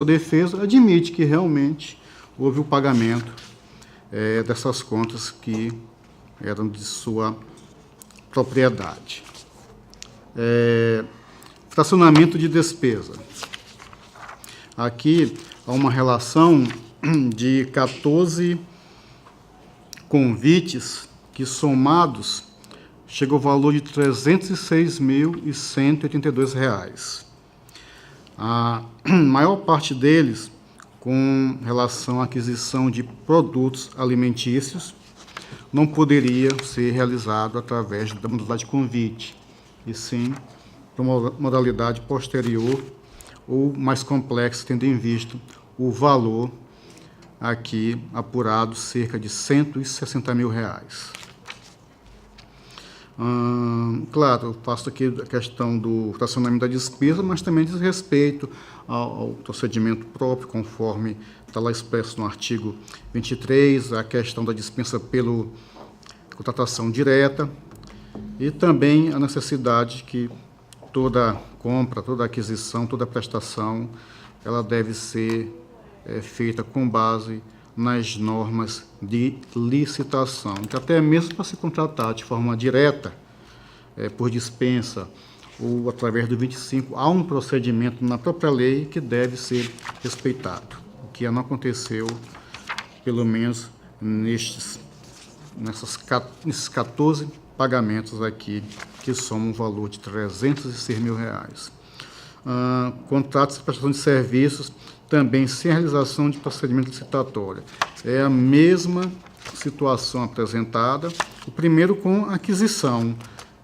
A defesa admite que realmente houve o pagamento dessas contas que eram de sua propriedade. Fracionamento de despesa. Aqui há uma relação de 14 convites que, somados, chegam ao valor de R$ 306.182. A maior parte deles com relação à aquisição de produtos alimentícios não poderia ser realizado através da modalidade de convite, e sim por uma modalidade posterior ou mais complexa, tendo em vista o valor aqui apurado, cerca de R$ 160 mil. Claro, eu faço aqui a questão do fracionamento da despesa, mas também diz respeito ao procedimento próprio, conforme está lá expresso no artigo 23, a questão da dispensa pela contratação direta e também a necessidade que toda compra, toda aquisição, toda prestação, ela deve ser feita com base nas normas de licitação, que até mesmo para se contratar de forma direta, por dispensa ou através do 25, há um procedimento na própria lei que deve ser respeitado, o que não aconteceu, pelo menos nesses 14 pagamentos aqui, que somam um valor de R$ 306 mil. Contratos de prestação de serviços, também sem realização de procedimento licitatório. É a mesma situação apresentada, o primeiro com aquisição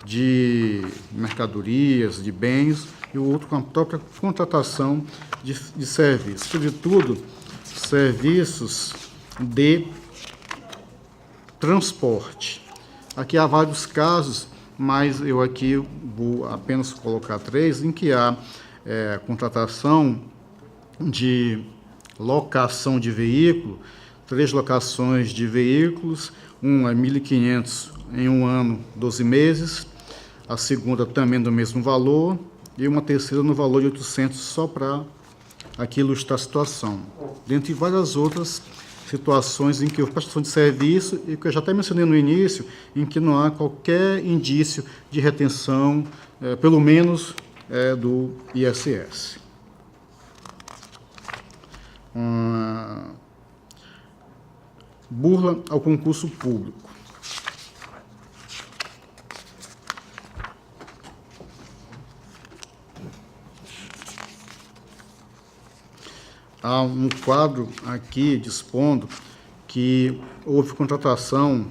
de mercadorias, de bens, e o outro com a própria contratação de serviços, sobretudo serviços de transporte. Aqui há vários casos, mas eu aqui vou apenas colocar 3, em que há contratação de locação de veículo, 3 locações de veículos, uma é 1.500 em um ano, 12 meses, a segunda também do mesmo valor, e uma terceira no valor de 800, só para aqui ilustrar a situação. Dentre várias outras situações em que houve prestação de serviço, e que eu já até mencionei no início, em que não há qualquer indício de retenção, pelo menos do ISS. Burla ao concurso público. Há um quadro aqui dispondo que houve contratação,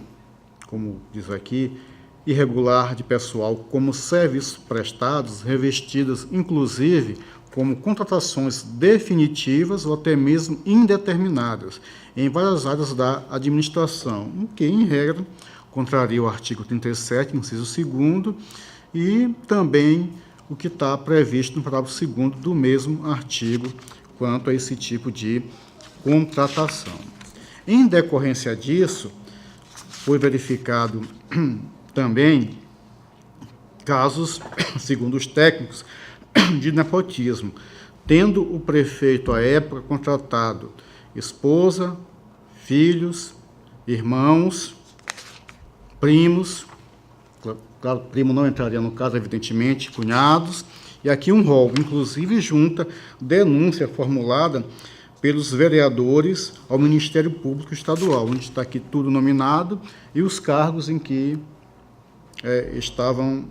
como diz aqui, irregular de pessoal como serviços prestados, revestidas inclusive como contratações definitivas ou até mesmo indeterminadas em várias áreas da administração, o que, em regra, contraria o artigo 37, inciso 2º, e também o que está previsto no parágrafo 2º do mesmo artigo quanto a esse tipo de contratação. Em decorrência disso, foi verificado também casos, segundo os técnicos, de nepotismo, tendo o prefeito, à época, contratado esposa, filhos, irmãos, primos, claro, primo não entraria no caso, evidentemente, cunhados, e aqui um rol, inclusive junta denúncia formulada pelos vereadores ao Ministério Público Estadual, onde está aqui tudo nominado, e os cargos em que estavam,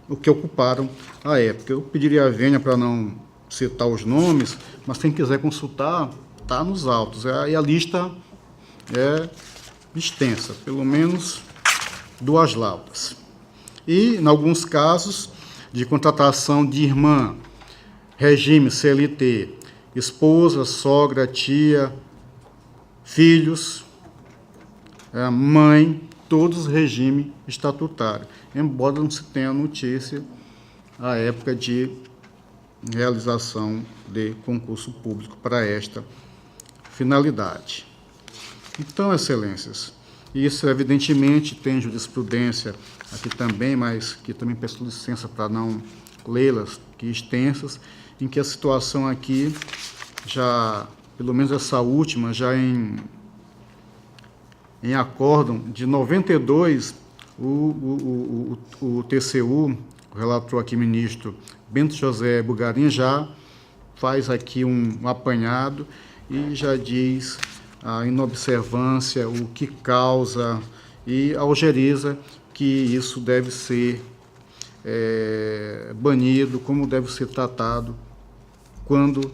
o que ocuparam à época. Eu pediria a vênia para não citar os nomes, mas quem quiser consultar, está nos autos, e a lista é extensa, pelo menos 2 laudas. E, em alguns casos, de contratação de irmã, regime CLT, esposa, sogra, tia, filhos, mãe, todos regime estatutário, embora não se tenha notícia à época de realização de concurso público para esta finalidade. Então, excelências, isso evidentemente tem jurisprudência aqui também, mas que também peço licença para não lê-las, que extensas, em que a situação aqui já, pelo menos essa última, já em acórdão de 92, o TCU, o relator aqui, ministro Bento José Bugarin, já faz aqui um apanhado e já diz a inobservância, o que causa, e algeriza que isso deve ser banido, como deve ser tratado quando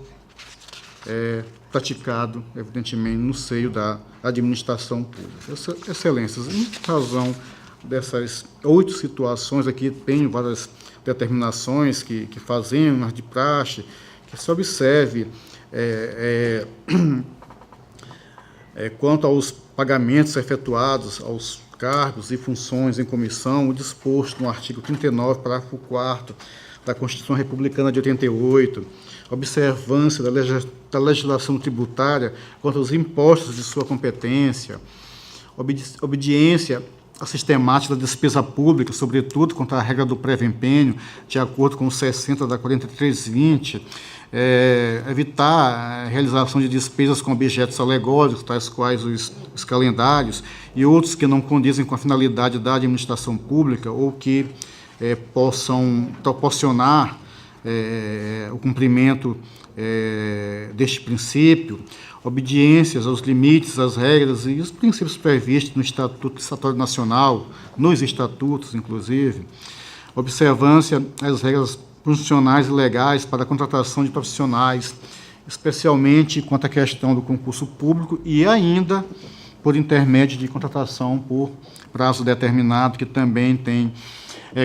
praticado, evidentemente, no seio da administração pública. Excelências, em razão dessas 8 situações, aqui tem várias determinações que fazemos de praxe, que se observe quanto aos pagamentos efetuados aos cargos e funções em comissão, o disposto no artigo 39, parágrafo 4º da Constituição Republicana de 88, observância da legislação tributária quanto aos impostos de sua competência, obediência à sistemática da despesa pública, sobretudo contra a regra do prévio-empenho, de acordo com o 60 da 4320, evitar a realização de despesas com objetos alegóricos, tais quais os calendários, e outros que não condizem com a finalidade da administração pública ou que possam proporcionar o cumprimento deste princípio, obediências aos limites, às regras e os princípios previstos no Estatuto Estatório Nacional, nos estatutos, inclusive, observância às regras funcionais e legais para a contratação de profissionais, especialmente quanto à questão do concurso público e ainda por intermédio de contratação por prazo determinado, que também tem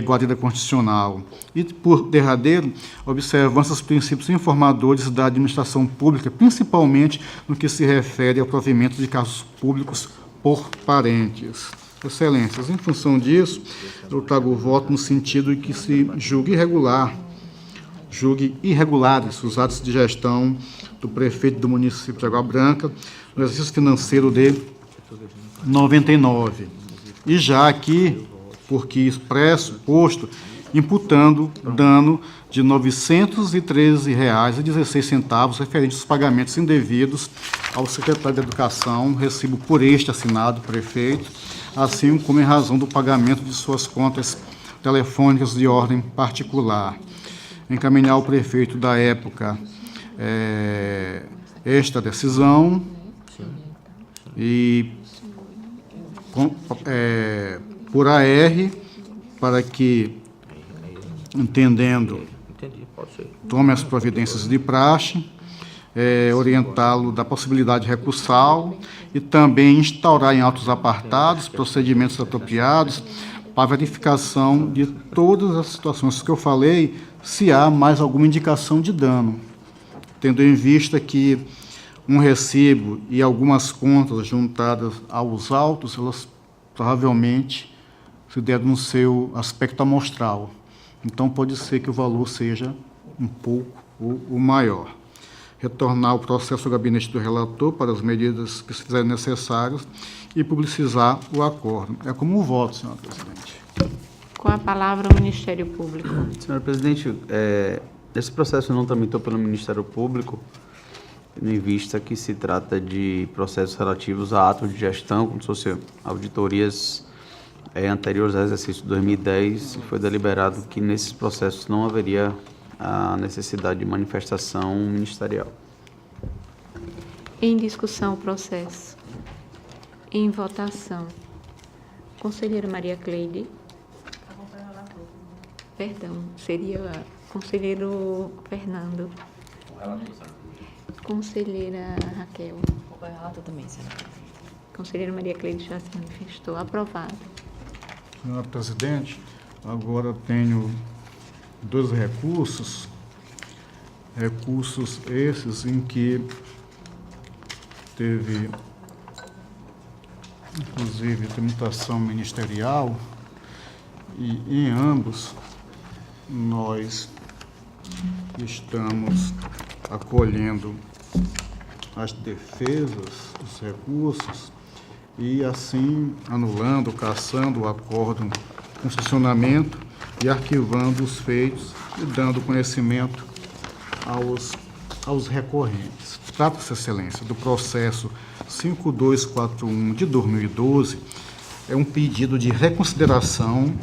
guarida constitucional. E, por derradeiro, observância aos princípios informadores da administração pública, principalmente no que se refere ao provimento de cargos públicos por parentes. Excelências, em função disso, eu trago o voto no sentido de que se julgue irregulares os atos de gestão do prefeito do município de Água Branca no exercício financeiro de 99. E já aqui, porque expresso, posto, imputando dano de R$ 913,16 referente aos pagamentos indevidos ao secretário de Educação, recibo por este assinado prefeito, assim como em razão do pagamento de suas contas telefônicas de ordem particular. Encaminhar ao prefeito da época esta decisão e por AR, para que, entendendo, tome as providências de praxe, orientá-lo da possibilidade recursal e também instaurar em autos apartados procedimentos apropriados para verificação de todas as situações que eu falei, se há mais alguma indicação de dano, tendo em vista que um recibo e algumas contas juntadas aos autos, elas provavelmente se deram no seu aspecto amostral. Então, pode ser que o valor seja um pouco o maior. Retornar o processo ao gabinete do relator para as medidas que se fizerem necessárias e publicizar o acordo. É como um voto, senhora presidente. Com a palavra o Ministério Público. Senhora presidente, esse processo não tramitou pelo Ministério Público, tendo em vista que se trata de processos relativos a atos de gestão, como se fossem auditorias anteriores ao exercício de 2010, e foi deliberado que nesses processos não haveria a necessidade de manifestação ministerial. Em discussão o processo. Em votação. Conselheira Maria Cleide. Perdão, seria conselheiro Fernando. Conselheira Raquel. O relator também, senhora. Conselheira Maria Cleide já se manifestou. Aprovado. Senhora presidente, agora tenho 2 recursos esses em que teve, inclusive, tramitação ministerial, e em ambos nós estamos acolhendo as defesas dos recursos e, assim, anulando, cassando o acórdão com funcionamento e arquivando os feitos e dando conhecimento aos aos recorrentes. Trata-se, Excelência, do processo 5241 de 2012, é um pedido de reconsideração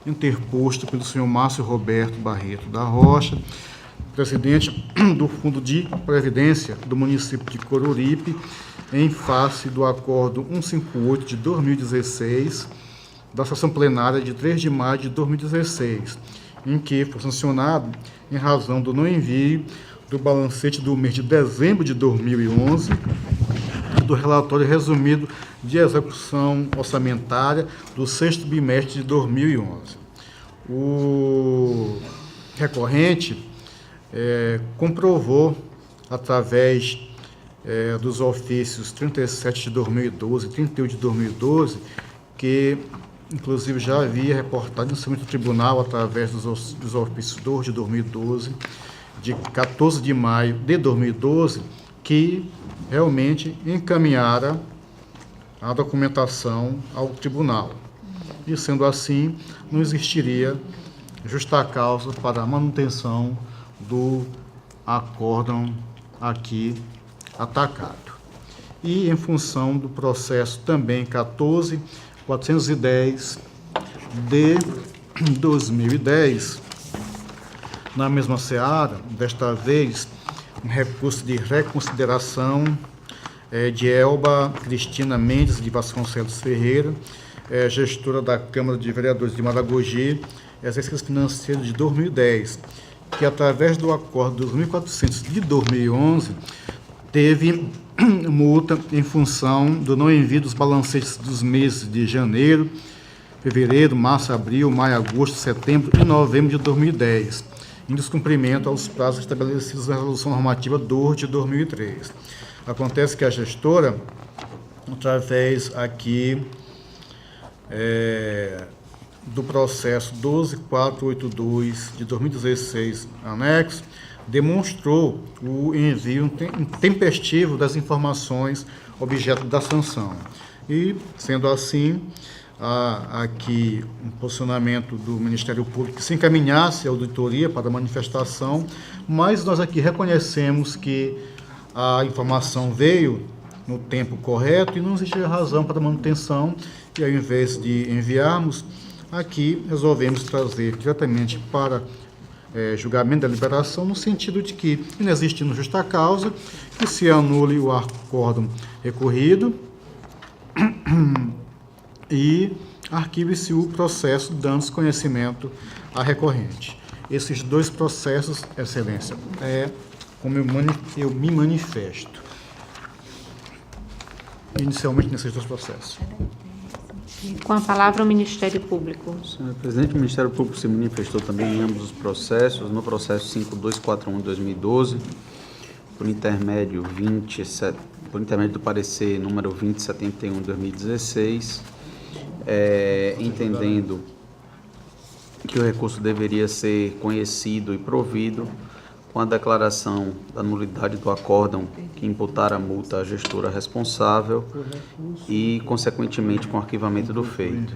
interposto pelo senhor Márcio Roberto Barreto da Rocha, presidente do Fundo de Previdência do município de Coruripe, em face do Acordo 158 de 2016, da sessão plenária de 3 de maio de 2016, em que foi sancionado em razão do não envio do balancete do mês de dezembro de 2011 e do relatório resumido de execução orçamentária do 6º bimestre de 2011. O recorrente comprovou, através dos ofícios 37 de 2012 e 31 de 2012, que, inclusive, já havia reportado no Supremo Tribunal, através dos ofícios 2 de 2012, de 14 de maio de 2012, que realmente encaminhara a documentação ao tribunal. E, sendo assim, não existiria justa causa para a manutenção do acórdão aqui atacado. E, em função do processo também 14.410 de 2010, na mesma seara, desta vez, um recurso de reconsideração de Elba Cristina Mendes de Vasconcelos Ferreira, gestora da Câmara de Vereadores de Maragogi, exercício financeiro de 2010, que, através do acordo 2.400 de 2011, teve multa em função do não envio dos balancetes dos meses de janeiro, fevereiro, março, abril, maio, agosto, setembro e novembro de 2010, em descumprimento aos prazos estabelecidos na Resolução Normativa 2 de 2003. Acontece que a gestora, através aqui do processo 12.482 de 2016, anexo, demonstrou o envio intempestivo das informações objeto da sanção. E, sendo assim, há aqui um posicionamento do Ministério Público que se encaminhasse a auditoria para a manifestação, mas nós aqui reconhecemos que a informação veio no tempo correto e não existia razão para manutenção, e ao invés de enviarmos, aqui resolvemos trazer diretamente para julgamento da liberação, no sentido de que, inexistindo justa causa, que se anule o acórdão recorrido e arquive-se o processo dando conhecimento à recorrente. Esses dois processos, Excelência, como eu me manifesto inicialmente nesses dois processos. Com a palavra o Ministério Público. Senhor presidente, o Ministério Público se manifestou também em ambos os processos. No processo 5241 de 2012, por intermédio do parecer número 2071 de 2016, entendendo que o recurso deveria ser conhecido e provido com a declaração da nulidade do acórdão que imputara a multa à gestora responsável e, consequentemente, com o arquivamento do feito.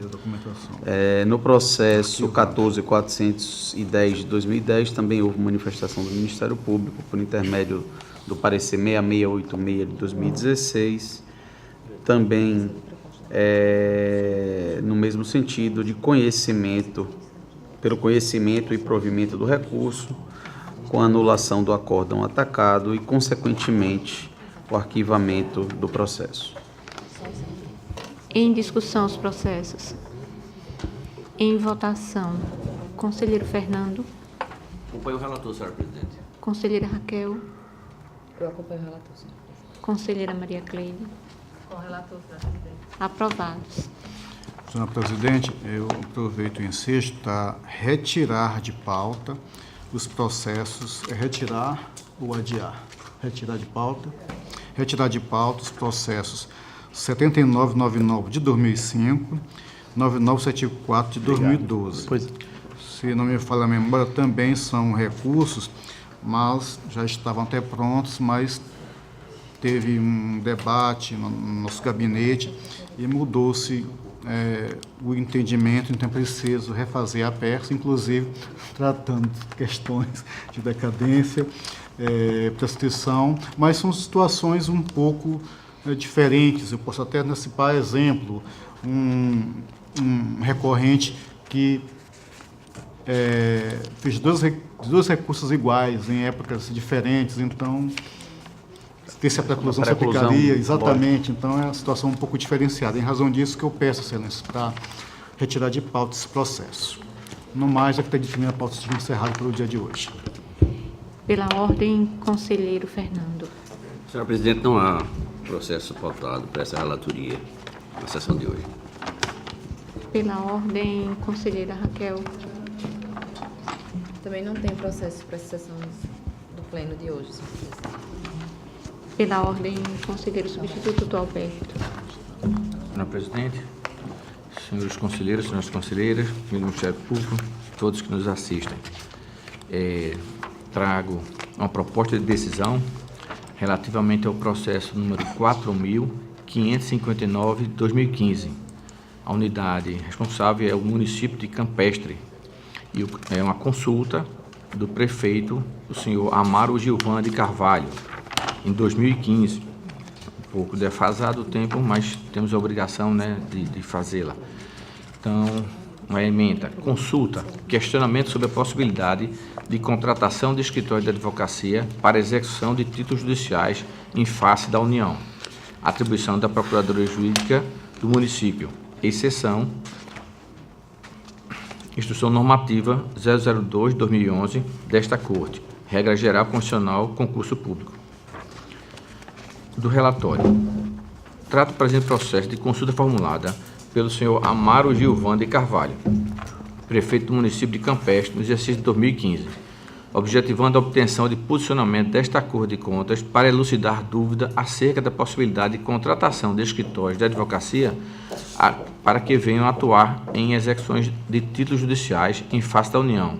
No processo 14.410 de 2010, também houve manifestação do Ministério Público por intermédio do parecer 6686 de 2016, também no mesmo sentido de pelo conhecimento e provimento do recurso, com a anulação do acórdão atacado e, consequentemente, o arquivamento do processo. Em discussão os processos. Em votação. Conselheiro Fernando. Acompanho o relator, senhora presidente. Conselheira Raquel. Eu acompanho o relator, senhora presidente. Conselheira Maria Cleide. Com o relator, senhora presidente. Aprovados. Senhora presidente, eu aproveito o ensejo para retirar de pauta os processos, retirar ou adiar. Retirar de pauta os processos 7999 de 2005, 9974 de 2012. Se não me falha a memória, também são recursos, mas já estavam até prontos, mas teve um debate no nosso gabinete e mudou-se o entendimento, então é preciso refazer a peça, inclusive tratando de questões de decadência, prescrição, mas são situações um pouco diferentes. Eu posso até antecipar exemplo, um recorrente que fez dois recursos iguais em épocas diferentes, então se a preclusão se aplicaria, exatamente, então é uma situação um pouco diferenciada. Em razão disso que eu peço, Excelência, para retirar de pauta esse processo. No mais, já que está definida a pauta, esteja encerrada pelo dia de hoje. Pela ordem, conselheiro Fernando. Senhora Presidente, não há processo pautado para essa relatoria na sessão de hoje. Pela ordem, conselheira Raquel. Também não tem processo para essa sessão do pleno de hoje, senhora Presidente. Pela ordem, conselheiro substituto Alberto. Senhora Presidente, senhores conselheiros, senhoras conselheiras, do Ministério Público, todos que nos assistem. Trago uma proposta de decisão relativamente ao processo número 4.559 de 2015. A unidade responsável é o município de Campestre e é uma consulta do prefeito, o senhor Amaro Gilvan de Carvalho, em 2015. Um pouco defasado o tempo, mas temos a obrigação, né, de fazê-la. Então, uma emenda, consulta, questionamento sobre a possibilidade de contratação de escritório de advocacia para execução de títulos judiciais em face da União. Atribuição da Procuradoria Jurídica do município. Exceção, Instrução Normativa 002/2011 desta Corte. Regra Geral Constitucional, Concurso Público. Do relatório. Trata o presente processo de consulta formulada pelo senhor Amaro Gilvan de Carvalho, prefeito do município de Campestre, no exercício de 2015, objetivando a obtenção de posicionamento desta Corte de Contas para elucidar dúvida acerca da possibilidade de contratação de escritórios de advocacia para que venham atuar em execuções de títulos judiciais em face da União,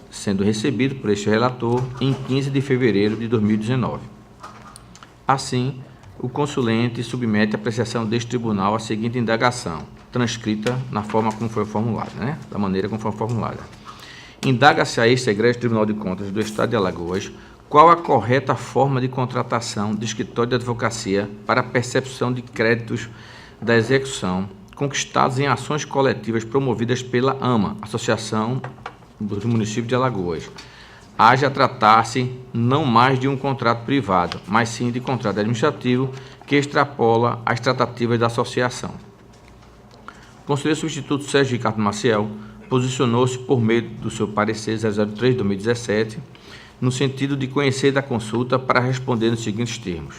sendo recebido por este relator em 15 de fevereiro de 2019. Assim, o consulente submete à apreciação deste tribunal a seguinte indagação, transcrita na forma como foi formulada, da maneira como foi formulada. Indaga-se a este egrégio Tribunal de Contas do Estado de Alagoas qual a correta forma de contratação de escritório de advocacia para a percepção de créditos da execução conquistados em ações coletivas promovidas pela AMA, Associação do Município de Alagoas, haja tratar-se não mais de um contrato privado, mas sim de contrato administrativo que extrapola as tratativas da associação. O conselheiro substituto Sérgio Ricardo Maciel posicionou-se por meio do seu parecer 003/2017, no sentido de conhecer da consulta para responder nos seguintes termos.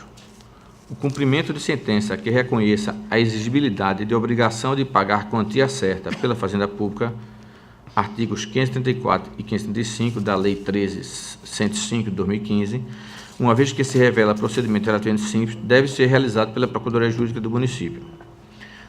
O cumprimento de sentença que reconheça a exigibilidade de obrigação de pagar quantia certa pela Fazenda Pública, artigos 534 e 535 da Lei 13.105 de 2015, uma vez que se revela procedimento relativamente simples, deve ser realizado pela Procuradoria Jurídica do município.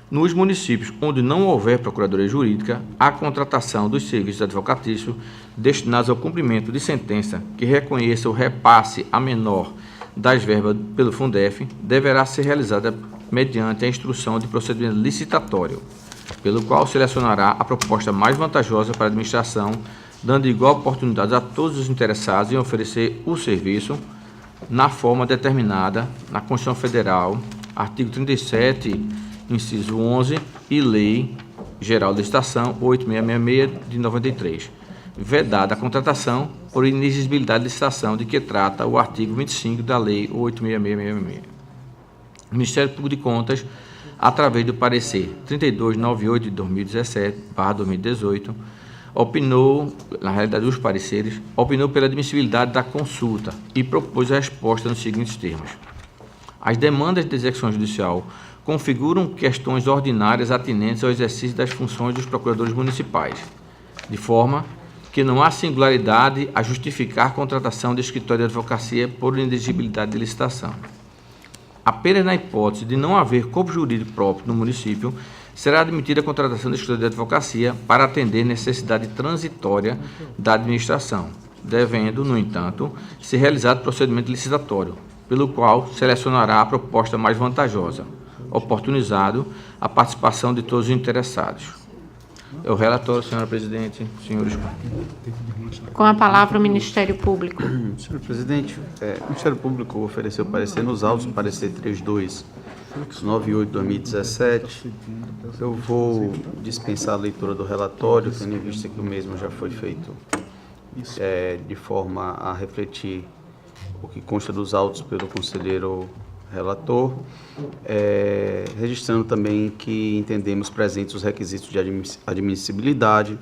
Nos municípios onde não houver Procuradoria Jurídica, a contratação dos serviços advocatícios destinados ao cumprimento de sentença que reconheça o repasse a menor das verbas pelo Fundef deverá ser realizada mediante a instrução de procedimento licitatório, pelo qual selecionará a proposta mais vantajosa para a administração, dando igual oportunidade a todos os interessados em oferecer o serviço na forma determinada na Constituição Federal, artigo 37, inciso 11 e Lei Geral de Licitação 8666 de 93, vedada a contratação por inexigibilidade de licitação de que trata o artigo 25 da Lei 8666. O Ministério Público de Contas, através do parecer 3298 de 2017/2018, opinou, na realidade os pareceres, opinou pela admissibilidade da consulta e propôs a resposta nos seguintes termos. As demandas de execução judicial configuram questões ordinárias atinentes ao exercício das funções dos procuradores municipais, de forma que não há singularidade a justificar a contratação de escritório de advocacia por inexigibilidade de licitação. Apenas na hipótese de não haver corpo jurídico próprio no município, será admitida a contratação de escritório de advocacia para atender necessidade transitória da administração, devendo, no entanto, ser realizado procedimento licitatório, pelo qual selecionará a proposta mais vantajosa, oportunizado a participação de todos os interessados. É o relatório, senhora presidente, senhores. Com a palavra o Ministério Público. Senhor presidente, o Ministério Público ofereceu parecer nos autos, parecer 3298/2017. Eu vou dispensar a leitura do relatório, tendo em vista que o mesmo já foi feito de forma a refletir o que consta dos autos pelo conselheiro relator, registrando também que entendemos presentes os requisitos de admissibilidade.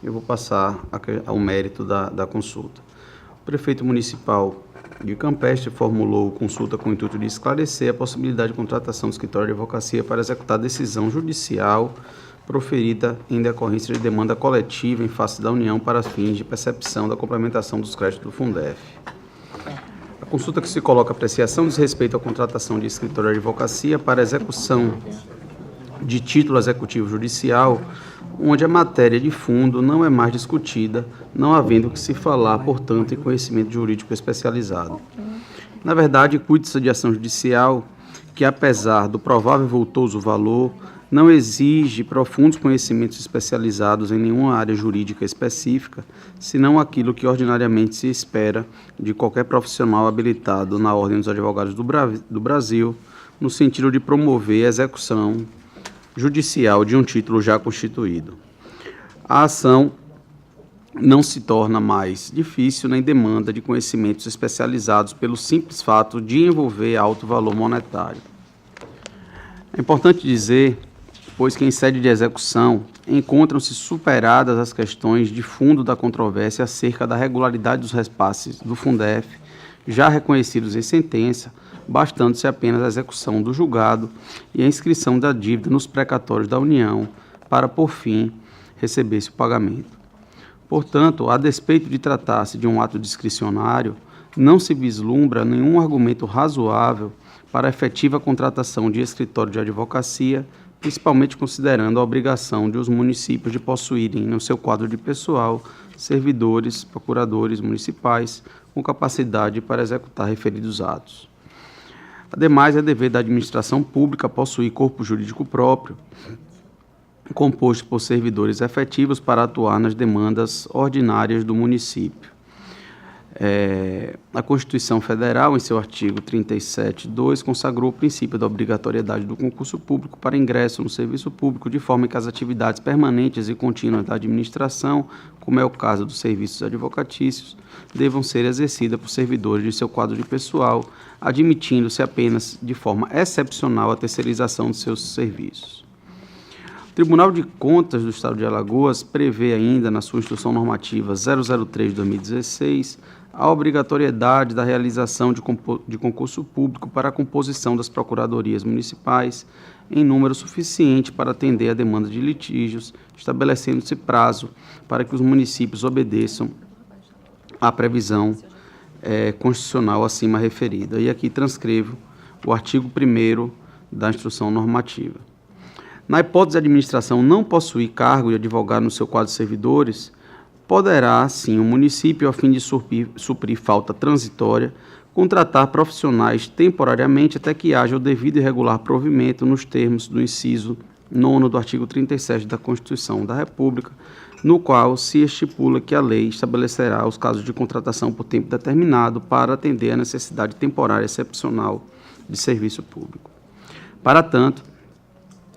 Eu vou passar ao mérito da consulta. O prefeito municipal de Campestre formulou consulta com o intuito de esclarecer a possibilidade de contratação do escritório de advocacia para executar decisão judicial proferida em decorrência de demanda coletiva em face da União para fins de percepção da complementação dos créditos do Fundef. A consulta que se coloca a apreciação diz respeito à contratação de escritório de advocacia para execução de título executivo judicial, onde a matéria de fundo não é mais discutida, não havendo que se falar, portanto, em conhecimento jurídico especializado. Na verdade, cuida-se de ação judicial que, apesar do provável e vultoso valor, não exige profundos conhecimentos especializados em nenhuma área jurídica específica, senão aquilo que ordinariamente se espera de qualquer profissional habilitado na Ordem dos Advogados do Brasil, no sentido de promover a execução judicial de um título já constituído. A ação não se torna mais difícil nem demanda de conhecimentos especializados pelo simples fato de envolver alto valor monetário. É importante dizer, pois que em sede de execução encontram-se superadas as questões de fundo da controvérsia acerca da regularidade dos repasses do Fundef, já reconhecidos em sentença, bastando-se apenas a execução do julgado e a inscrição da dívida nos precatórios da União para, por fim, receber-se o pagamento. Portanto, a despeito de tratar-se de um ato discricionário, não se vislumbra nenhum argumento razoável para a efetiva contratação de escritório de advocacia, principalmente considerando a obrigação de os municípios de possuírem no seu quadro de pessoal servidores, procuradores municipais com capacidade para executar referidos atos. Ademais, é dever da administração pública possuir corpo jurídico próprio, composto por servidores efetivos para atuar nas demandas ordinárias do município. A Constituição Federal, em seu artigo 37(2), consagrou o princípio da obrigatoriedade do concurso público para ingresso no serviço público, de forma que as atividades permanentes e contínuas da administração, como é o caso dos serviços advocatícios, devam ser exercidas por servidores de seu quadro de pessoal, admitindo-se apenas de forma excepcional a terceirização de seus serviços. O Tribunal de Contas do Estado de Alagoas prevê ainda, na sua Instrução Normativa 003/2016, a obrigatoriedade da realização de concurso público para a composição das procuradorias municipais em número suficiente para atender a demanda de litígios, estabelecendo-se prazo para que os municípios obedeçam à previsão constitucional acima referida. E aqui transcrevo o artigo 1º da Instrução Normativa. Na hipótese de a administração não possuir cargo de advogado no seu quadro de servidores, poderá, sim, o município, a fim de suprir falta transitória, contratar profissionais temporariamente até que haja o devido e regular provimento nos termos do inciso 9º do artigo 37 da Constituição da República, no qual se estipula que a lei estabelecerá os casos de contratação por tempo determinado para atender à necessidade temporária excepcional de serviço público. Para tanto,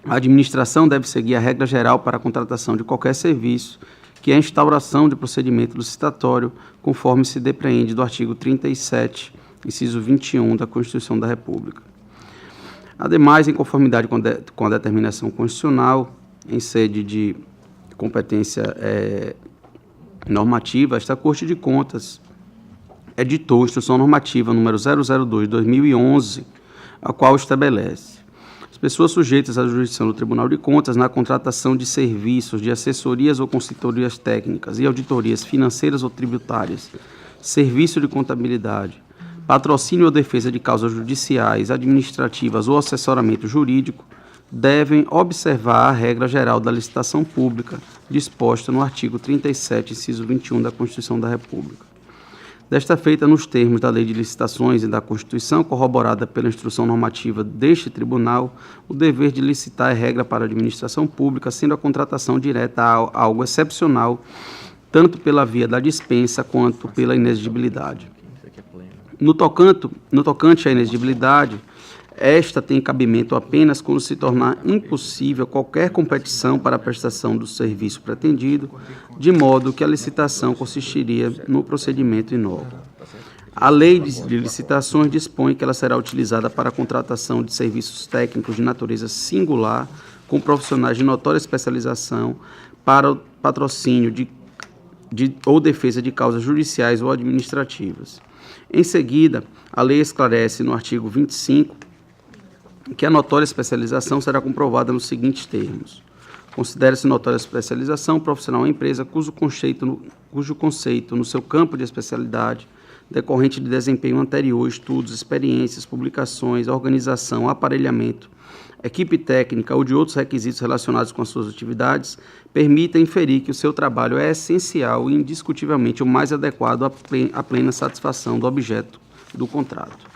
a administração deve seguir a regra geral para a contratação de qualquer serviço, que é a instauração de procedimento licitatório, conforme se depreende do artigo 37, inciso 21 da Constituição da República. Ademais, em conformidade com a determinação constitucional, em sede de competência normativa, esta Corte de Contas editou a Instrução Normativa número 002/2011, a qual estabelece: as pessoas sujeitas à jurisdição do Tribunal de Contas na contratação de serviços de assessorias ou consultorias técnicas e auditorias financeiras ou tributárias, serviço de contabilidade, patrocínio ou defesa de causas judiciais, administrativas ou assessoramento jurídico, devem observar a regra geral da licitação pública, disposta no artigo 37, inciso 21 da Constituição da República. Desta feita, nos termos da Lei de Licitações e da Constituição, corroborada pela instrução normativa deste tribunal, o dever de licitar é regra para a administração pública, sendo a contratação direta algo excepcional, tanto pela via da dispensa quanto pela inexigibilidade. No tocante à inexigibilidade, esta tem cabimento apenas quando se tornar impossível qualquer competição para a prestação do serviço pretendido, de modo que a licitação consistiria no procedimento inócuo. A Lei de Licitações dispõe que ela será utilizada para a contratação de serviços técnicos de natureza singular, com profissionais de notória especialização, para o patrocínio ou defesa de causas judiciais ou administrativas. Em seguida, a lei esclarece no artigo 25 que a notória especialização será comprovada nos seguintes termos. Considera-se notória especialização profissional a empresa cujo conceito no seu campo de especialidade, decorrente de desempenho anterior, estudos, experiências, publicações, organização, aparelhamento, equipe técnica ou de outros requisitos relacionados com as suas atividades, permita inferir que o seu trabalho é essencial e indiscutivelmente o mais adequado à plena satisfação do objeto do contrato.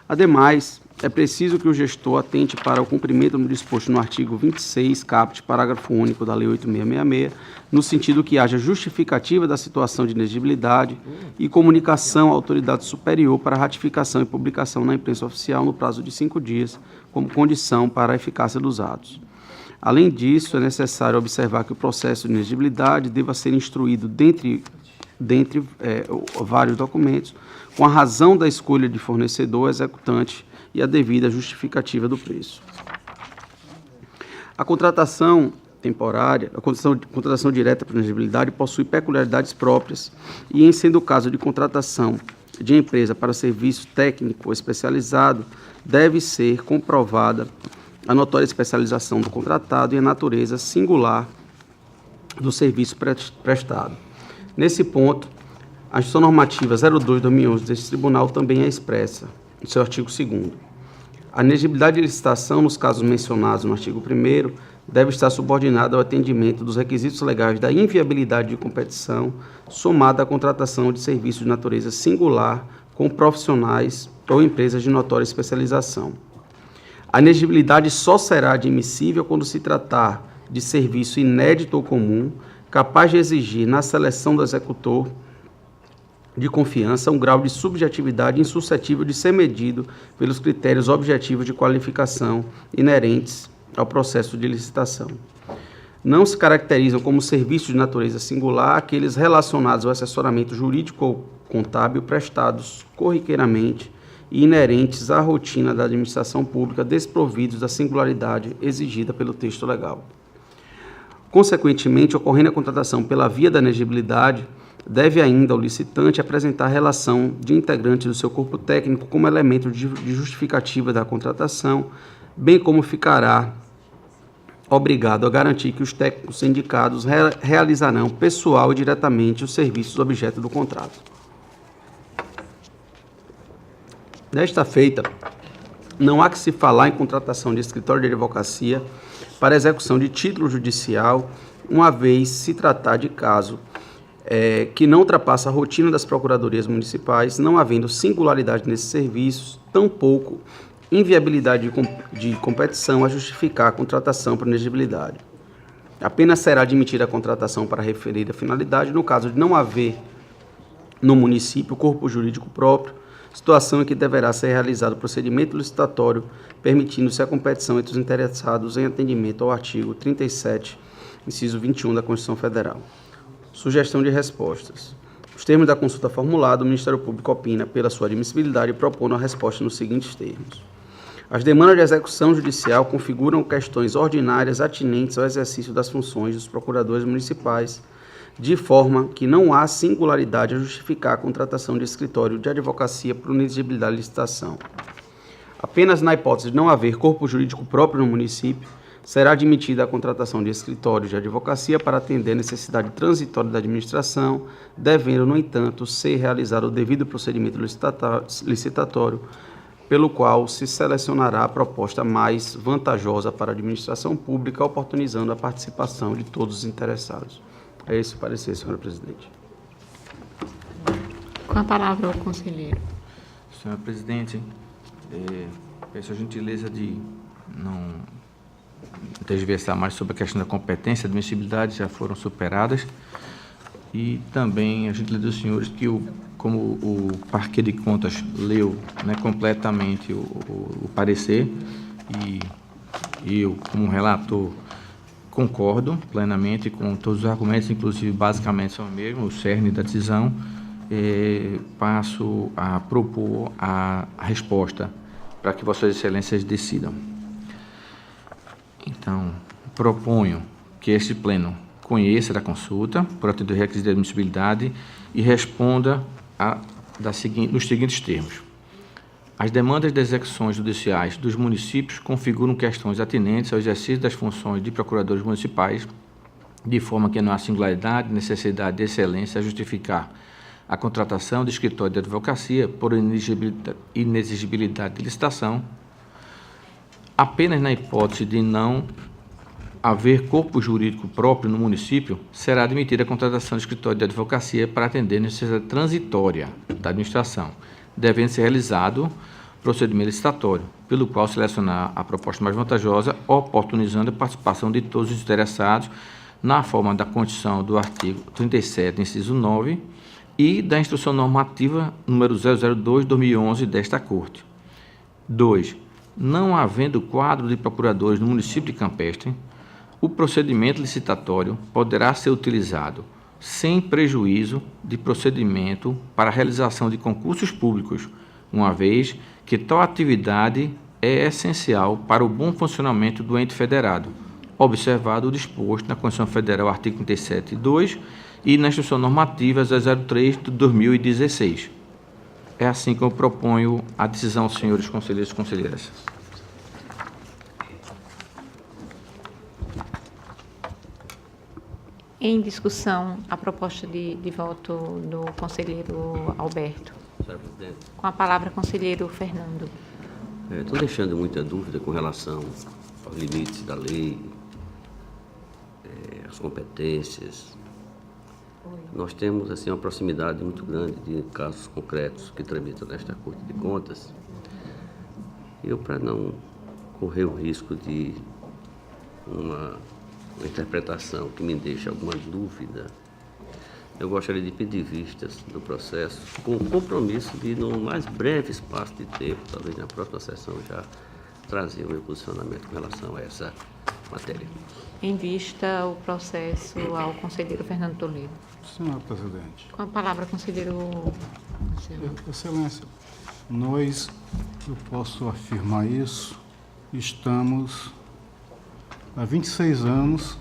Ademais, é preciso que o gestor atente para o cumprimento do disposto no artigo 26, caput, parágrafo único da Lei 8.666, no sentido que haja justificativa da situação de inexigibilidade e comunicação à autoridade superior para ratificação e publicação na imprensa oficial no prazo de 5 dias, como condição para a eficácia dos atos. Além disso, é necessário observar que o processo de inexigibilidade deva ser instruído dentre vários documentos, com a razão da escolha de fornecedor, executante e a devida justificativa do preço. A contratação temporária, a contratação direta por inexigibilidade possui peculiaridades próprias e, em sendo o caso de contratação de empresa para serviço técnico especializado, deve ser comprovada a notória especialização do contratado e a natureza singular do serviço prestado. Nesse ponto, a Instrução Normativa 02/2011 deste Tribunal também é expressa, no seu artigo 2º. A inexigibilidade de licitação, nos casos mencionados no artigo 1º, deve estar subordinada ao atendimento dos requisitos legais da inviabilidade de competição, somada à contratação de serviços de natureza singular com profissionais ou empresas de notória especialização. A inexigibilidade só será admissível quando se tratar de serviço inédito ou comum, capaz de exigir, na seleção do executor de confiança, um grau de subjetividade insuscetível de ser medido pelos critérios objetivos de qualificação inerentes ao processo de licitação. Não se caracterizam como serviços de natureza singular aqueles relacionados ao assessoramento jurídico ou contábil prestados corriqueiramente e inerentes à rotina da administração pública, desprovidos da singularidade exigida pelo texto legal. Consequentemente, ocorrendo a contratação pela via da inexigibilidade, deve ainda o licitante apresentar a relação de integrantes do seu corpo técnico como elemento de justificativa da contratação, bem como ficará obrigado a garantir que os técnicos sindicados realizarão pessoal e diretamente os serviços objeto do contrato. Desta feita, não há que se falar em contratação de escritório de advocacia para execução de título judicial, uma vez se tratar de caso que não ultrapassa a rotina das procuradorias municipais, não havendo singularidade nesses serviços, tampouco inviabilidade de competição a justificar a contratação por inexigibilidade. Apenas será admitida a contratação para referida finalidade no caso de não haver no município corpo jurídico próprio, situação em que deverá ser realizado o procedimento licitatório, permitindo-se a competição entre os interessados em atendimento ao artigo 37, inciso 21 da Constituição Federal. Sugestão de respostas. Os termos da consulta formulada, o Ministério Público opina pela sua admissibilidade e propõe a resposta nos seguintes termos. As demandas de execução judicial configuram questões ordinárias atinentes ao exercício das funções dos procuradores municipais, de forma que não há singularidade a justificar a contratação de escritório de advocacia por inexigibilidade de licitação. Apenas na hipótese de não haver corpo jurídico próprio no município, será admitida a contratação de escritórios de advocacia para atender a necessidade transitória da administração, devendo, no entanto, ser realizado o devido procedimento licitatório, pelo qual se selecionará a proposta mais vantajosa para a administração pública, oportunizando a participação de todos os interessados. É esse o parecer, senhora presidente. Com a palavra o conselheiro. Senhor presidente, peço a gentileza de não tergiversar mais sobre a questão da competência e admissibilidade, já foram superadas. E também a gentileza dos senhores que, como o Parquet de Contas leu, né, completamente o parecer, e eu, como relator, concordo plenamente com todos os argumentos, inclusive basicamente são mesmo o cerne da decisão, passo a propor a resposta para que Vossas Excelências decidam. Então, proponho que este pleno conheça da consulta, por atender o requisito de admissibilidade e responda nos seguintes termos. As demandas de execuções judiciais dos municípios configuram questões atinentes ao exercício das funções de procuradores municipais, de forma que não há singularidade, necessidade de excelência a justificar a contratação de escritório de advocacia por inexigibilidade de licitação, apenas na hipótese de não haver corpo jurídico próprio no município, será admitida a contratação de escritório de advocacia para atender a necessidade transitória da administração, devendo ser realizado procedimento licitatório, pelo qual selecionar a proposta mais vantajosa, oportunizando a participação de todos os interessados na forma da condição do artigo 37, inciso 9, e da Instrução Normativa número 002/2011 desta Corte. 2. Não havendo quadro de procuradores no município de Campestre, o procedimento licitatório poderá ser utilizado sem prejuízo de procedimento para a realização de concursos públicos, uma vez que tal atividade é essencial para o bom funcionamento do ente federado, observado o disposto na Constituição Federal, artigo 37(2) e na Instrução Normativa 003/2016. É assim que eu proponho a decisão, senhores conselheiros e conselheiras. Em discussão, a proposta de voto do conselheiro Alberto. Senhor presidente, Com a palavra, conselheiro Fernando. estou deixando muita dúvida com relação aos limites da lei, as competências. Nós temos assim uma proximidade muito grande de casos concretos que tramitam nesta Corte de Contas. Eu, para não correr o risco de uma interpretação que me deixe alguma dúvida, eu gostaria de pedir vistas do processo com o compromisso de, no mais breve espaço de tempo, talvez na próxima sessão, já trazer o meu posicionamento com relação a essa matéria. Em vista o processo ao conselheiro Fernando Toledo. Senhor presidente. Com a palavra, conselheiro... Excelência, eu posso afirmar isso, estamos há 26 anos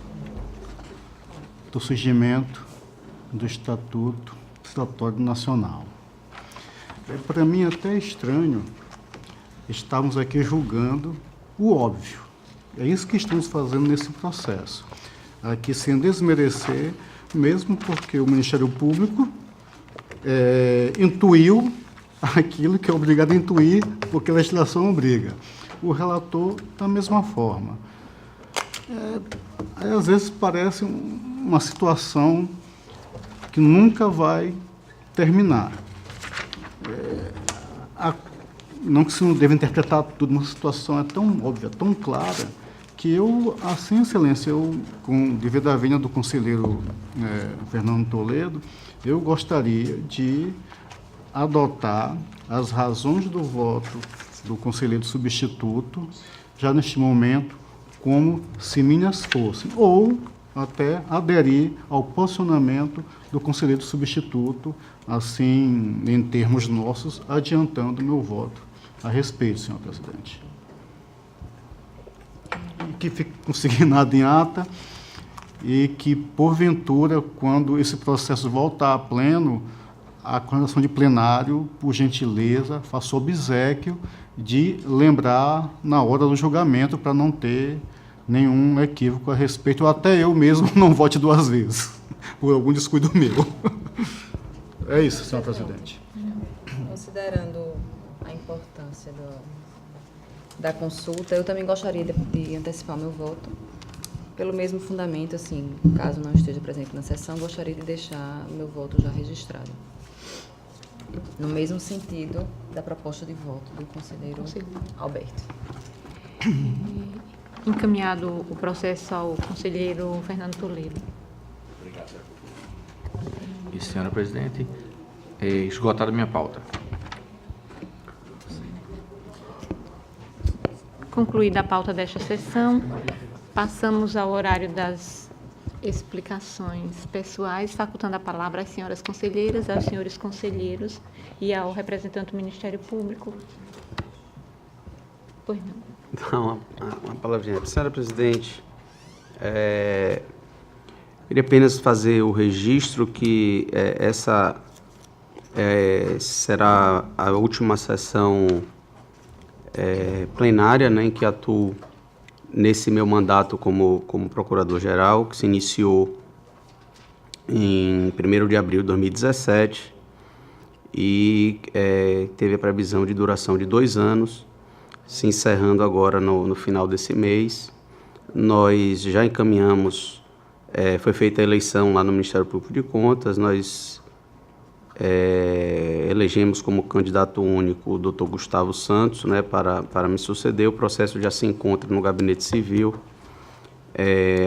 do surgimento do Estatuto Estatório Nacional. Para mim até estranho estarmos aqui julgando o óbvio. É isso que estamos fazendo nesse processo. Aqui sem desmerecer, mesmo porque o Ministério Público intuiu aquilo que é obrigado a intuir, porque a legislação obriga. O relator, da mesma forma. Aí, às vezes, parece uma situação que nunca vai terminar. Não que se não deva interpretar tudo, uma situação é tão óbvia, tão clara, que eu, assim, excelência, com devido à vênia do conselheiro Fernando Toledo, eu gostaria de adotar as razões do voto do conselheiro substituto, já neste momento, como se minhas fossem, ou até aderir ao posicionamento do conselheiro substituto, assim, em termos nossos, adiantando meu voto a respeito, senhor presidente. E que fique consignado em ata e que, porventura, quando esse processo voltar a pleno, a coordenação de plenário, por gentileza, faça obséquio de lembrar na hora do julgamento para não ter nenhum equívoco a respeito, ou até eu mesmo não vote duas vezes, por algum descuido meu. É isso, senhor presidente. Considerando a importância da consulta, eu também gostaria de antecipar meu voto. Pelo mesmo fundamento, assim, caso não esteja presente na sessão, gostaria de deixar meu voto já registrado. no mesmo sentido da proposta de voto do conselheiro Alberto. Encaminhado o processo ao conselheiro Fernando Toledo. E, senhora presidente, esgotada a minha pauta. Concluída a pauta desta sessão, passamos ao horário das explicações pessoais, facultando a palavra às senhoras conselheiras, aos senhores conselheiros e ao representante do Ministério Público. Pois não. Então, uma palavrinha. Senhora presidente, queria apenas fazer o registro que essa será a última sessão plenária, né, em que atuo nesse meu mandato como procurador-geral, que se iniciou em 1º de abril de 2017 e teve a previsão de duração de 2 anos, se encerrando agora no final desse mês. Nós já encaminhamos, foi feita a eleição lá no Ministério Público de Contas, nós elegemos como candidato único o Dr. Gustavo Santos, né, para me suceder. O processo já se encontra no Gabinete Civil,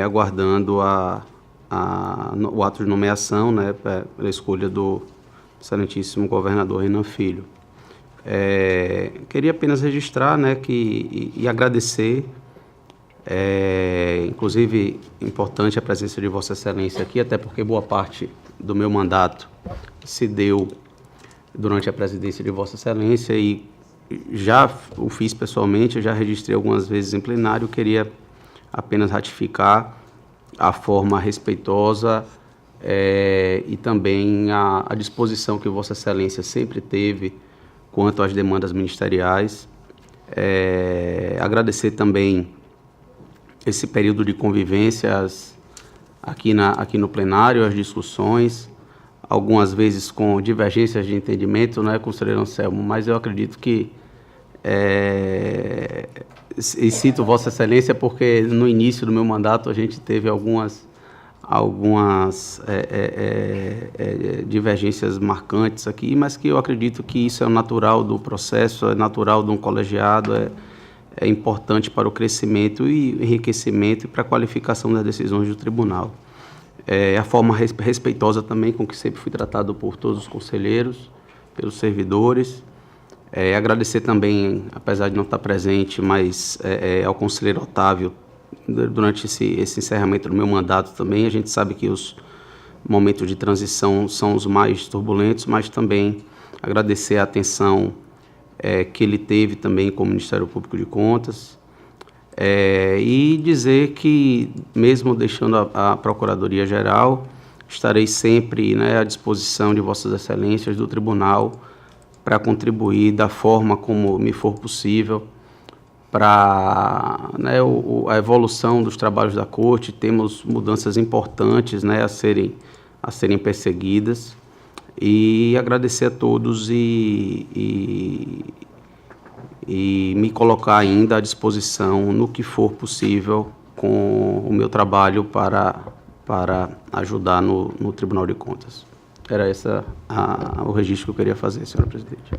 aguardando o ato de nomeação, né, pela escolha do excelentíssimo governador Renan Filho. Queria apenas registrar, né, e agradecer, inclusive importante a presença de Vossa Excelência aqui, até porque boa parte do meu mandato se deu durante a presidência de Vossa Excelência e já o fiz pessoalmente, já registrei algumas vezes em plenário. Queria apenas ratificar a forma respeitosa e também a disposição que Vossa Excelência sempre teve quanto às demandas ministeriais. Agradecer também esse período de convivência aqui no plenário, as discussões, algumas vezes com divergências de entendimento, né, conselheiro Anselmo, mas eu acredito que, e cito Vossa Excelência porque no início do meu mandato a gente teve algumas divergências marcantes aqui, mas que eu acredito que isso é natural do processo, é natural de um colegiado, é importante para o crescimento e enriquecimento e para a qualificação das decisões do tribunal. A forma respeitosa também com que sempre fui tratado por todos os conselheiros, pelos servidores. Agradecer também, apesar de não estar presente, mas ao conselheiro Otávio, durante esse encerramento do meu mandato também. A gente sabe que os momentos de transição são os mais turbulentos, mas também agradecer a atenção que ele teve também com o Ministério Público de Contas. E dizer que, mesmo deixando a Procuradoria-Geral, estarei sempre, né, à disposição de Vossas Excelências do Tribunal para contribuir da forma como me for possível para, né, a evolução dos trabalhos da Corte. Temos mudanças importantes, né, a serem perseguidas, e agradecer a todos e me colocar ainda à disposição no que for possível com o meu trabalho para ajudar no Tribunal de Contas. Era esse o registro que eu queria fazer, senhora presidente.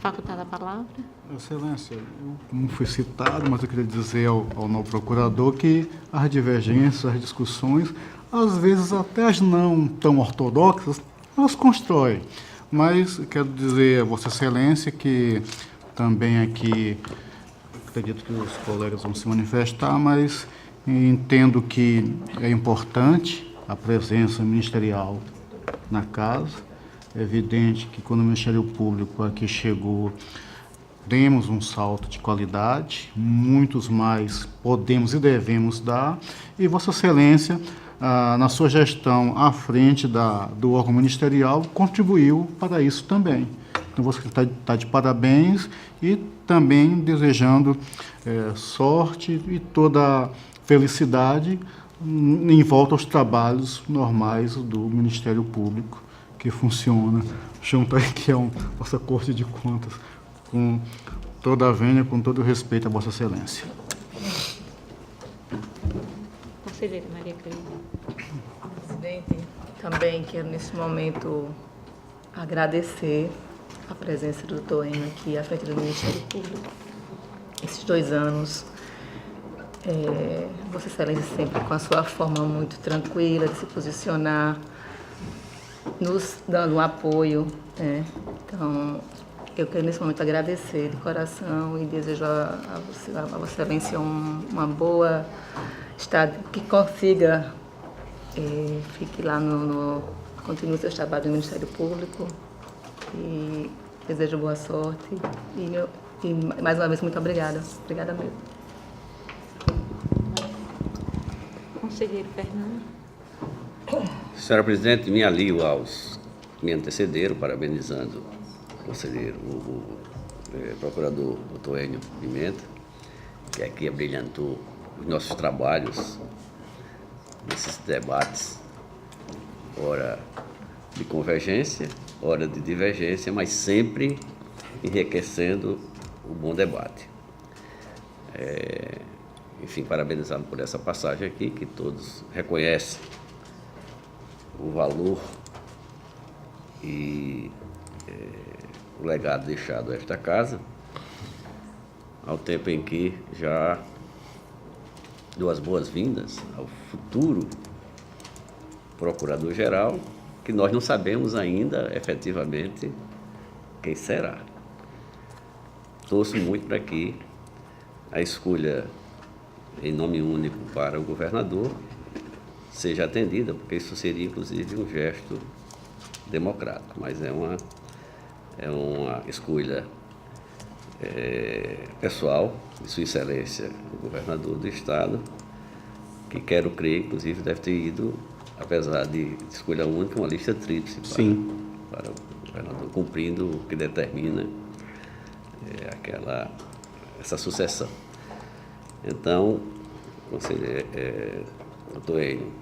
Facultada a palavra. Excelência, eu não fui citado, mas eu queria dizer ao novo procurador que as divergências, as discussões, às vezes até as não tão ortodoxas, elas constroem. Mas quero dizer a Vossa Excelência que também aqui, acredito que os colegas vão se manifestar, mas entendo que é importante a presença ministerial na casa. É evidente que quando o Ministério Público aqui chegou, demos um salto de qualidade, muitos mais podemos e devemos dar, e Vossa Excelência, na sua gestão à frente do órgão ministerial, contribuiu para isso também. Então, você está de parabéns e também desejando sorte e toda felicidade em volta aos trabalhos normais do Ministério Público, que funciona junto aqui a Vossa Corte de Contas, com toda a vênia, com todo o respeito a Vossa Excelência. Conselheira Maria Cleide. Presidente, também quero nesse momento agradecer a presença do Dr. Enio aqui à frente do Ministério Público. Esses 2 anos, Vossa Excelência sempre com a sua forma muito tranquila de se posicionar, nos dando um apoio, né? Então, eu quero nesse momento agradecer de coração e desejo a Vossa Excelência uma boa estado, que consiga, fique lá continue seus trabalhos no Ministério Público e desejo boa sorte e mais uma vez muito obrigada. Obrigada mesmo. Conselheiro Fernando. Senhora Presidente, me alio aos que me antecederam, parabenizando o conselheiro, o procurador Dr. Enio Pimenta, que aqui abrilhantou os nossos trabalhos nesses debates, ora de convergência, ora de divergência, mas sempre enriquecendo o bom debate. Enfim, parabenizá-lo por essa passagem aqui, que todos reconhecem o valor e o legado deixado a esta casa, ao tempo em que já dou as boas-vindas ao futuro Procurador-Geral, que nós não sabemos ainda efetivamente quem será. Torço muito para que a escolha em nome único para o governador seja atendida, porque isso seria inclusive um gesto democrático, mas é uma escolha pessoal de Sua Excelência, o governador do Estado, que quero crer, inclusive, deve ter ido, apesar de escolha única, uma lista tríplice para o governador, cumprindo o que determina essa sucessão. Então, conselheiro, doutor Enio,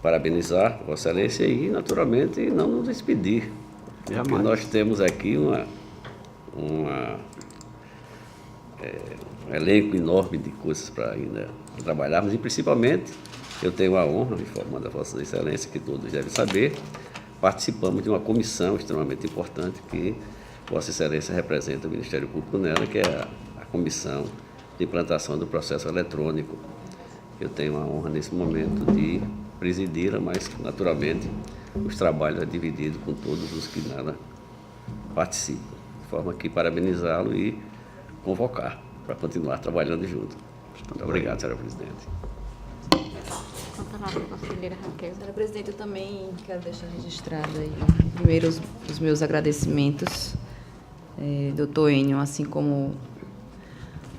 parabenizar Vossa Excelência e, naturalmente, não nos despedir. Porque nós temos aqui um elenco enorme de coisas para ainda trabalharmos e, principalmente, eu tenho a honra, informando a Vossa Excelência, que todos devem saber, participamos de uma comissão extremamente importante que Vossa Excelência representa o Ministério Público nela, que é a Comissão de Implantação do Processo Eletrônico. Eu tenho a honra, nesse momento, de presidi-la, mas, naturalmente, os trabalhos é dividido com todos os que nela participam. De forma que parabenizá-lo e convocar para continuar trabalhando junto. Muito obrigado, senhora Presidente. Com a palavra, conselheira Raquel. Senhora Presidente, eu também quero deixar registrado aí, primeiro, os meus agradecimentos, doutor Enio, assim como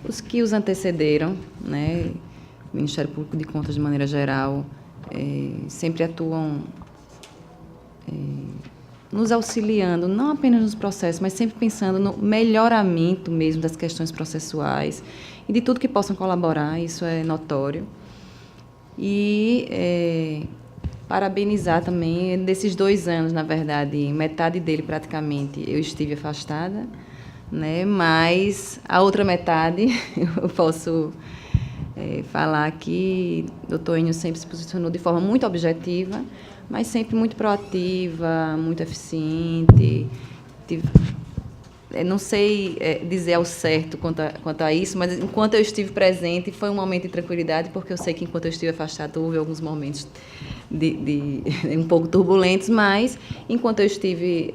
os que os antecederam, né? O Ministério Público de Contas, de maneira geral, sempre atuam nos auxiliando, não apenas nos processos, mas sempre pensando no melhoramento mesmo das questões processuais e de tudo que possam colaborar, isso é notório. E parabenizar também, desses 2 anos, na verdade, metade dele praticamente eu estive afastada, né? Mas a outra metade eu posso falar que o doutor Enio sempre se posicionou de forma muito objetiva, mas sempre muito proativa, muito eficiente. Não sei dizer ao certo quanto a isso, mas enquanto eu estive presente, foi um momento de tranquilidade, porque eu sei que enquanto eu estive afastada, houve alguns momentos um pouco turbulentos, mas enquanto eu estive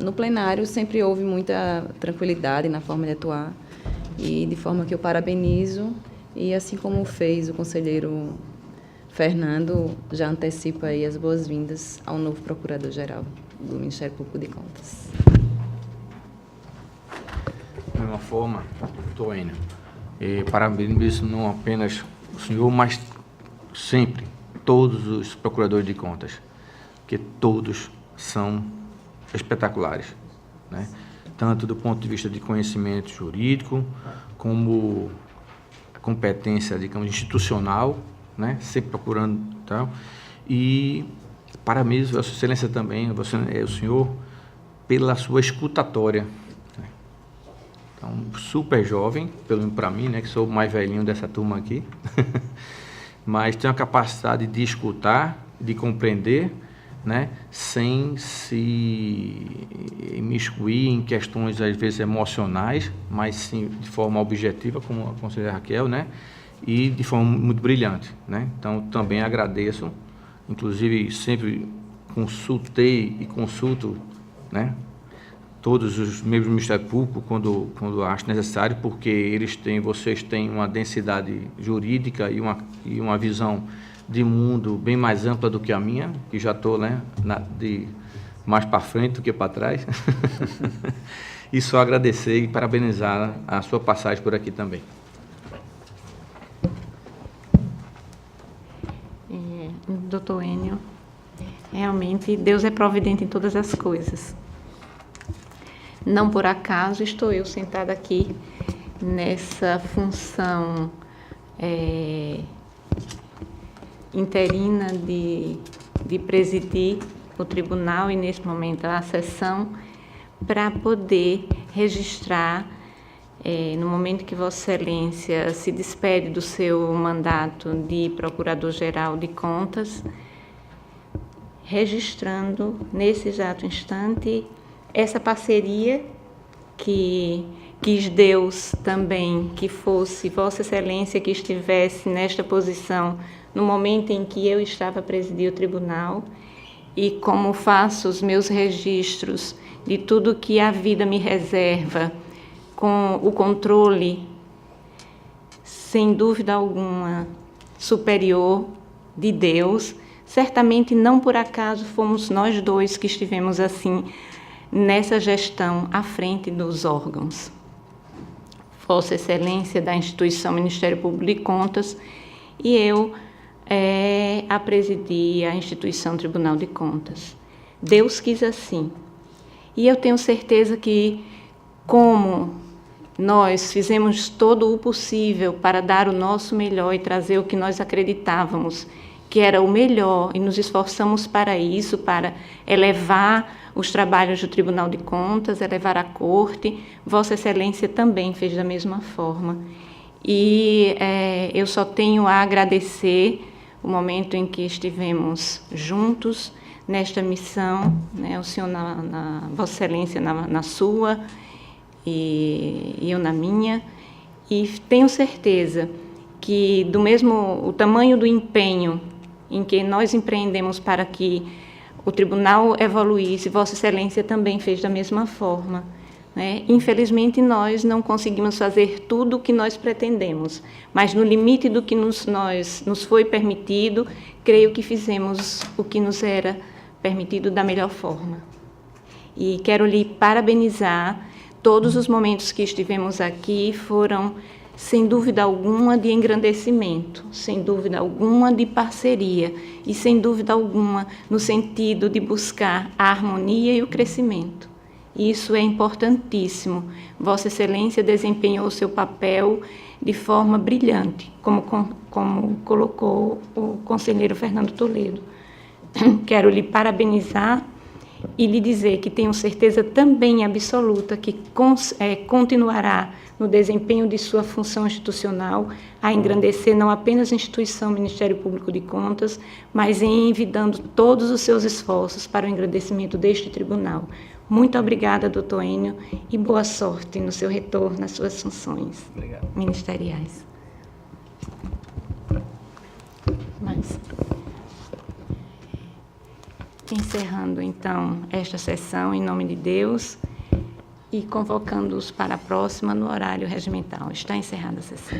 no plenário, sempre houve muita tranquilidade na forma de atuar, e de forma que eu parabenizo, e assim como fez o conselheiro Fernando, já antecipa aí as boas-vindas ao novo Procurador-Geral do Ministério Público de Contas. De uma forma, doutor Enio, parabenizo não apenas o senhor, mas sempre todos os procuradores de contas, que todos são espetaculares, né? Tanto do ponto de vista de conhecimento jurídico, como competência, digamos, institucional, né? Sempre procurando tal. E parabenizo Vossa Excelência também, o senhor, pela sua escutatória. Então, super jovem, pelo menos para mim, né, que sou o mais velhinho dessa turma aqui, mas tem a capacidade de escutar, de compreender, né, sem se imiscuir em questões, às vezes, emocionais, mas sim de forma objetiva, como a conselheira Raquel, né, e de forma muito brilhante, né. Então, também agradeço, inclusive, sempre consultei e consulto, né, todos os membros do Ministério Público quando acho necessário, porque vocês têm uma densidade jurídica e uma visão de mundo bem mais ampla do que a minha, que já estou, né, mais para frente do que para trás. E só agradecer e parabenizar a sua passagem por aqui também. Doutor Enio, realmente Deus é providente em todas as coisas. Não por acaso estou eu sentada aqui nessa função interina de presidir o tribunal e, nesse momento, a sessão, para poder registrar, no momento que Vossa Excelência se despede do seu mandato de Procurador-Geral de Contas, registrando, nesse exato instante, essa parceria que quis Deus também que fosse Vossa Excelência que estivesse nesta posição no momento em que eu estava a presidir o tribunal, e como faço os meus registros de tudo que a vida me reserva, com o controle, sem dúvida alguma, superior de Deus, certamente não por acaso fomos nós dois que estivemos assim nessa gestão à frente dos órgãos. Vossa Excelência da instituição Ministério Público de Contas e eu a presidir a instituição Tribunal de Contas. Deus quis assim. E eu tenho certeza que, como nós fizemos todo o possível para dar o nosso melhor e trazer o que nós acreditávamos que era o melhor, e nos esforçamos para isso, para elevar os trabalhos do Tribunal de Contas, elevar a Corte, Vossa Excelência também fez da mesma forma. E eu só tenho a agradecer o momento em que estivemos juntos nesta missão, né, o senhor Vossa Excelência na sua e eu na minha, e tenho certeza que do mesmo o tamanho do empenho em que nós empreendemos para que o tribunal evoluísse, Vossa Excelência também fez da mesma forma, né? Infelizmente, nós não conseguimos fazer tudo o que nós pretendemos, mas no limite do que nos foi permitido, creio que fizemos o que nos era permitido da melhor forma. E quero lhe parabenizar. Todos os momentos que estivemos aqui foram, sem dúvida alguma, de engrandecimento, sem dúvida alguma, de parceria e, sem dúvida alguma, no sentido de buscar a harmonia e o crescimento. Isso é importantíssimo. Vossa Excelência desempenhou o seu papel de forma brilhante, como colocou o conselheiro Fernando Toledo. Quero lhe parabenizar e lhe dizer que tenho certeza também absoluta que continuará no desempenho de sua função institucional a engrandecer não apenas a instituição Ministério Público de Contas, mas em envidando todos os seus esforços para o engrandecimento deste tribunal. Muito obrigada, doutor Enio, e boa sorte no seu retorno às suas funções ministeriais. Mas, encerrando, então, esta sessão, em nome de Deus, e convocando-os para a próxima no horário regimental. Está encerrada a sessão.